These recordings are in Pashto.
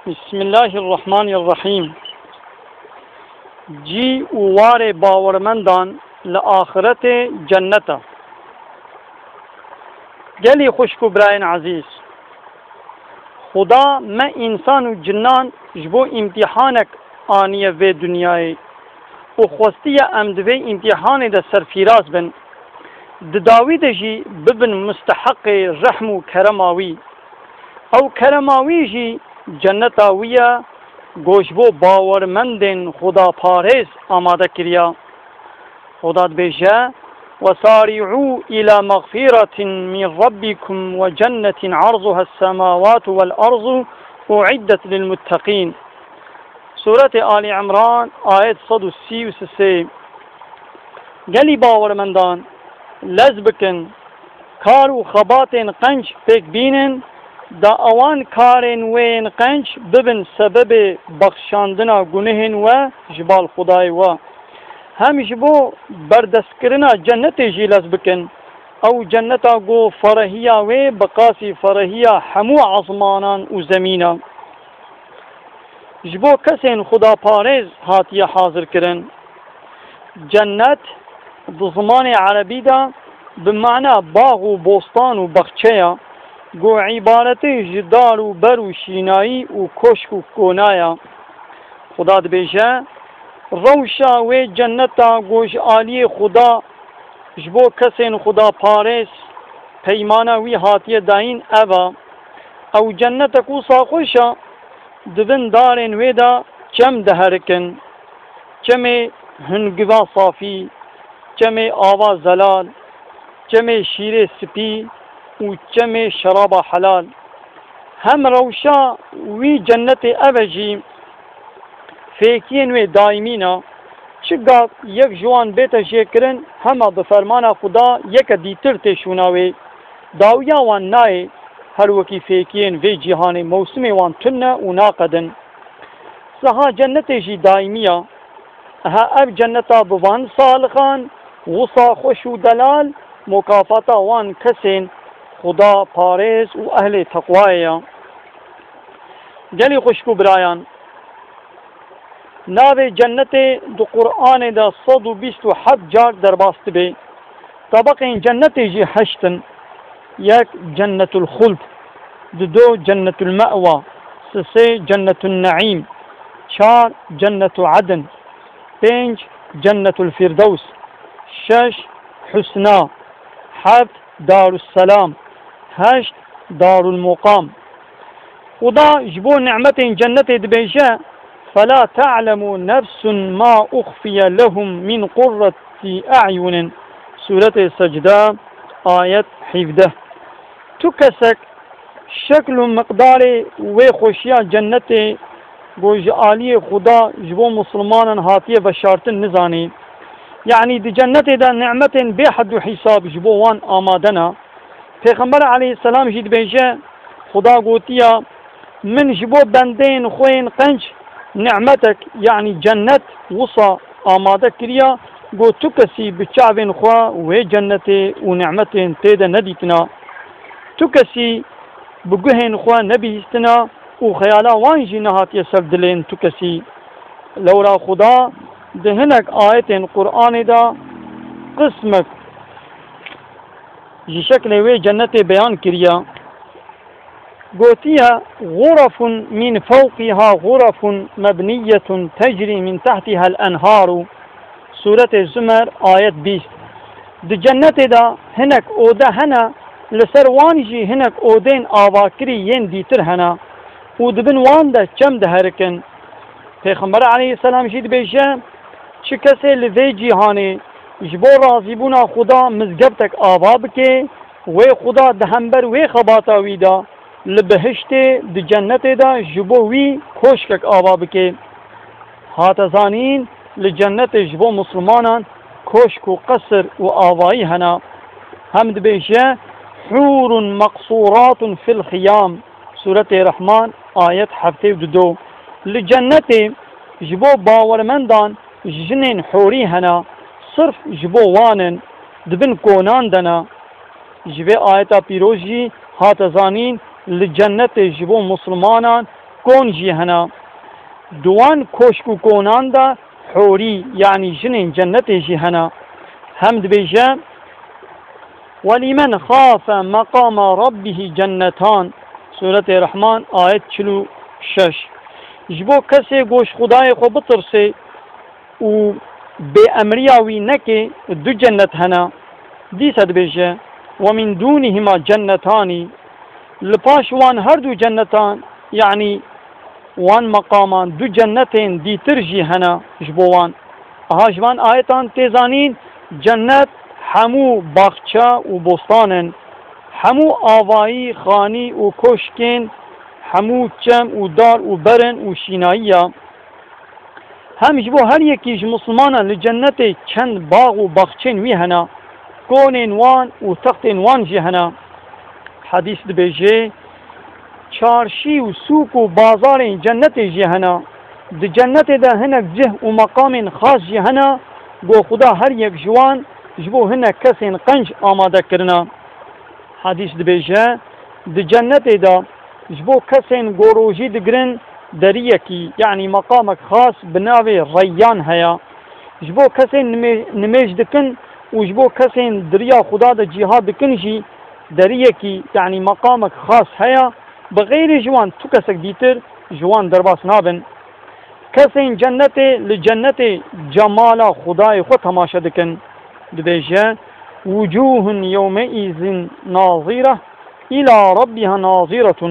بسم الله الرحمن الرحیم. جی وار باورمندان لآخرت جنتا. گلی خوشکو براین عزیز، خدا ما انسان و جنان جبو امتحانک آنیه و دنیای و خواستی امدوی امتحان دا سرفیراز بن داوی جی ببن مستحق رحم و کرماوی او کرماوی جی جنتاویه گوشبو باورمندن خدا پارس آماده کریا. خدا بیجه وسارعوا إلى مغفرة من ربكم وجنة عرضها السماوات والأرض أعدت للمتقين. سورة آل عمران آية 133. قالي باورمندان لزبكن كارو خباتن قنج فيك بينن دا اوان کارن وین قنج ببن سبب بخشاندنا گنهن و جبال خدای و هم جبو بردستکرنا جنت جیلز بکن او جنتا گو فرهیا و بقاسی فرهیا همو عظمانان و زمینا جبو کسین خدا پارز هاتیه حاضر کرن. جنت دو زمان عربی دا بمعنى باغ و بوستان و بخچه گو عبارت جدار و بر و شینایی و کشک و کونایا. خدا بیجه روشا و جنتا گوش آلی خدا جبو کسین خدا پارس پیمانا وی هاتیه داین اوه او جنتا کو ساخوشا دبن دارن ویدا چم دهرکن، چم هنگوا صافی، چم آوا زلال، چم شیر سپی و چم شراب حلال. هم روشا وی جنت اوجی فیکین و دائمینا چگاه یک جوان بیت شکرن همه بفرمان خدا یک دیتر تشوناوی داویا وان نای هر وکی فیکین وی جهان موسم وان تنه و ناقدن سها جنت جی دائمیا ها اب جنتا بوان صالحان غصا خوش و دلال مکافاتا وان کسین خدا پارس و اهل تقوایه. گلی خوشکو برایان ناو جنت دو قرآن دا 127 جار در باست بی. طبق این جنت جی هشتن: یک جنت الخلد، دو جنت المأوى، سه جنت النعیم، چار جنت عدن، پنج جنت الفردوس، شش حسنا، هفت دار السلام، هشت دار المقام. خدا جبو نعمت جنت دبیجه فلا تعلم نفس ما أخفي لهم من قرة أعين. سورة سجدة آية 17. تكسك شكل مقدار وخوشيا جنت گوش آلی خدا جبو مسلمان هاتیه بشارتن نزانی يعني دي جنت دا نعمت بحد حساب جبو وان آمادنا. پیغمبر علیه السلام جید بیجه خدا گوتیا من جبو بندین خوین قنج نعمتك يعني جنت وصا آماده کریا گو تو کسی بچاوین خوا و جنت و نعمت تیدا ندیتنا تو کسی بگوهن خوا نبیستنا و خیالا وانجی نهات یسر دلین تو کسی. لورا خدا دهنك آية قرآن دا قسمك شكل وي جنة بيان كريا قوتيها غرف من فوقها غرف مبنية تجري من تحتها الأنهار. سورة الزمر آية 20. دي جنة دا هنك اودا هنا لسروانجي هنك اودين آواكري ين ديتر هنا ودبن وان دا چم دهركن. پیغمبر علیه السلام جید بیشه چه کسی لذی جیهانی جبو راضی بونا خدا مزگبتک آوا بکه و خدا دهنبر و خباتا ویدا لبهشت دی جنت دا جبو وی کوشکک آوا بکه. هاتزانین لجنت جبو مسلمانان کوشک و قصر و آوایی هنا. هم دی بیشه حور مقصورات فی الخیام. سورة رحمان آیت 72. لجنت جبو باورمندان جنين حوري هنا صرف جبو وانن دبن كونان دنا. جبه آيتا بيروجي هاتزانين لجنت جبو مسلمانان كون جي هنا دوان كوشكو كونان دا حوري يعني جنين جنة جي هنا هم دبيجا ولمن خاف مقام ربه جنتان سورة الرحمن آية 46 جبو کسی گوش خدای خو بترسه و به امریاوی نکه دو جنت هنا دی صد بیشه ومن دونهما جنتانی لپاش وان هر دو جنتان يعني وان مقامان دو جنتين دي ترجي هنا جبوان هاجوان آيتان تيزانين جنت همو باغچه و بستانن همو آوایی خانی و کشکین همو چم و دار و برن و شیناییه هم جبو هر یکیش مسلمانان لجنت چند باغ و باغچین وی هنا کونین وان و تختین وان جی هنا حدیث دبیجه چارشی و سوق و بازار جنت جی هنا د جنت ده هنک جه و مقام خاص جی هنا گو خدا هر یک جوان جبو هنک کسین قنج آماده کرنا حدیث دبیجه د جنت ده جبو کسین گوروجی دگرن دریکی یعنی مقامك خاص بناوي ريان هيا جبو کسین نمیج دکن و جبو کسین دریا خدا ده جهاد دکن جی دریکی یعنی مقامك خاص هيا بغیر جوان تو کسک دیتر جوان درباس نابن کسین جنت لجنت جمال خدای خود تماشا دکن دبیجه وجوه يومئذ ناظرة إلى ربها ناظرة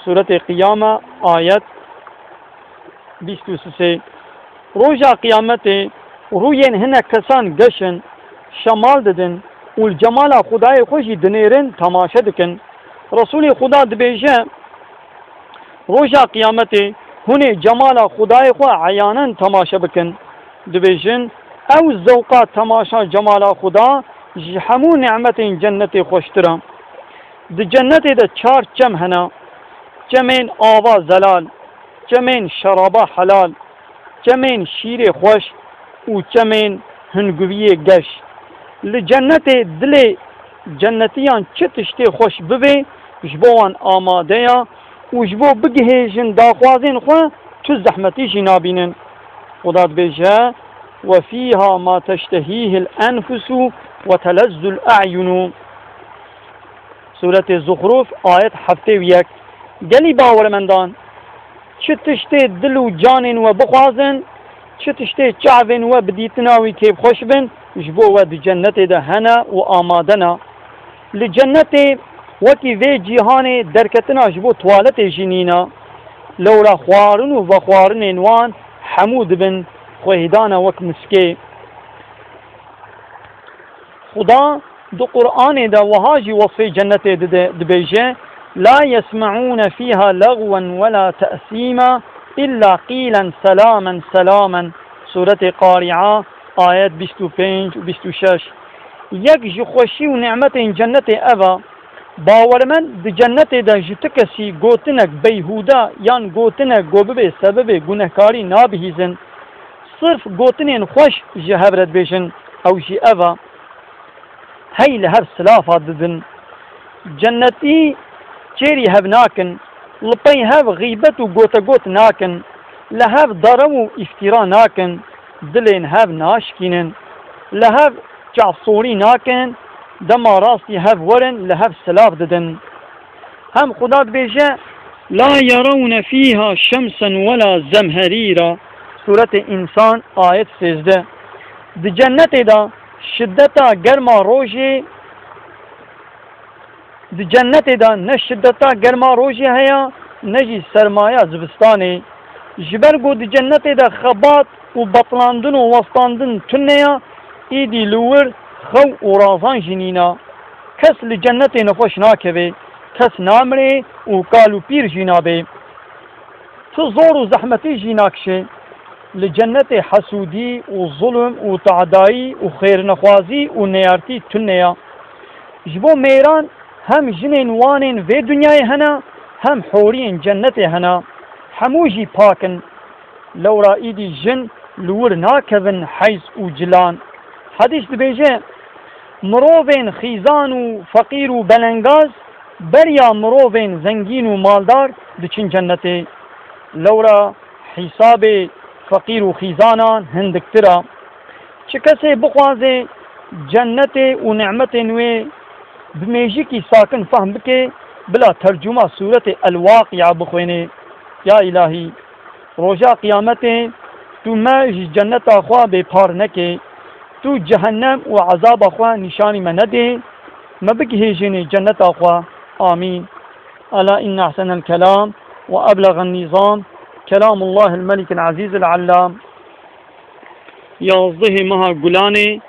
سورة قيامة آيات 23 روجا قيامته روين هنا كسان قشن شمال ددن والجمال خدای خوشی دنیرن تماشا دکن رسول خدا دبیجه روجا قيامته هنا جمال خدای خو عیانا تماشا بکن دبیجن او زوقات تماشا جمال خدا همو نعمت جنت خوشترم د جنت ده چار چم هنا چمین آوا زلال چمین شرابا حلال چمین شیر خوش و چمین هنگوی گش لجنت دل جنتیان چه تشتی خوش ببه جبوان آماده یا و جبو بگهیجن داخوازین خو تو زحمتی جنابینن خدا بیجه وفيها ما تشتهيه الأنفس وتلذ الأعين سورة الزخرف آية 71 قالي باور مندان چه تشتي دل و جان و بخوازن چه تشتي چعبن و بديتناوي كيف خوشبن جبو و دي جنت ده هنا و آمادنا لجنت وكي في جيهان دركتنا جبو توالت جنينا لولا خوارن و بخوارن انوان حمود بن خوهدانا وك مسكي خدا دو قرآن دا وهاجي وصفي جنة دبيجة لا يسمعون فيها لغوا ولا تأثيما إلا قيلا سلاما سلاما سورة قارعة آيات 25 و 26 يك جي خوشي و نعمة جنة أبا باور من دي جنة دا جتكسي قوتنك بيهودا يان قوتنك قوببه سبب گنهكاري نابهيزن صرف قوتنين خوش جي هبرت بيشن او جي أبا هاي لهر سلافة ددن جنتي چيري هب ناكن لطي هب غيبت و قوت ناكن لهب ضرم و افتراء ناكن دلين هب ناشكين لهب جعصوري ناكن دما راسي هب ورن لهب سلاف ددن هم خداد بيجا لا يرون فيها شمسا ولا زمهريرا سورة إنسان آية 16 دي جنت دا شدتا گرما روشی دی جنت دا نه شدتا گرما روشی هیا نجی سرمایه زبستانی جبرگو دی جنت دا خبات و بطلاندن و وستاندن تنیا ایدی لور خو و رازان جنینا کس لجنت نفوش ناکوه کس نامره و کالو پیر جنابه تو زور و زحمتی جناکشه لجنت حسودی و ظلم و تعدایی و خیر نخوازی و نیارتی تنیا جبو میران هم جنین وانین و دنیای هنا هم حورین جنت هنا هموجی پاکن لورا ایدی جن لور ناکبن حیز و جلان حدیث دبیجه مروبین خیزان و فقیر و بلنگاز بریا مروبین زنگین و مالدار دچین جنته لورا حساب فقير و خیزانان هندکترا چه کسی بخوازه جنت و نعمت نوی بمیجی کی ساکن فهم بکه بلا ترجمه صورت الواقعہ بخوینه یا الہی روجا قیامت تو مج جنت آخوا بے پار نکے تو جہنم و عذاب آخوا نشانی میں ندے مبکی جن جنت آخوا آمین الا ان احسن الكلام وابلغ النظام كلام الله الملك العزيز العلام 11 ماه گلانه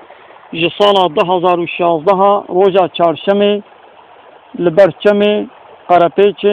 جسالا 2016 روجا چهارشنبه لبرچم قرپیچ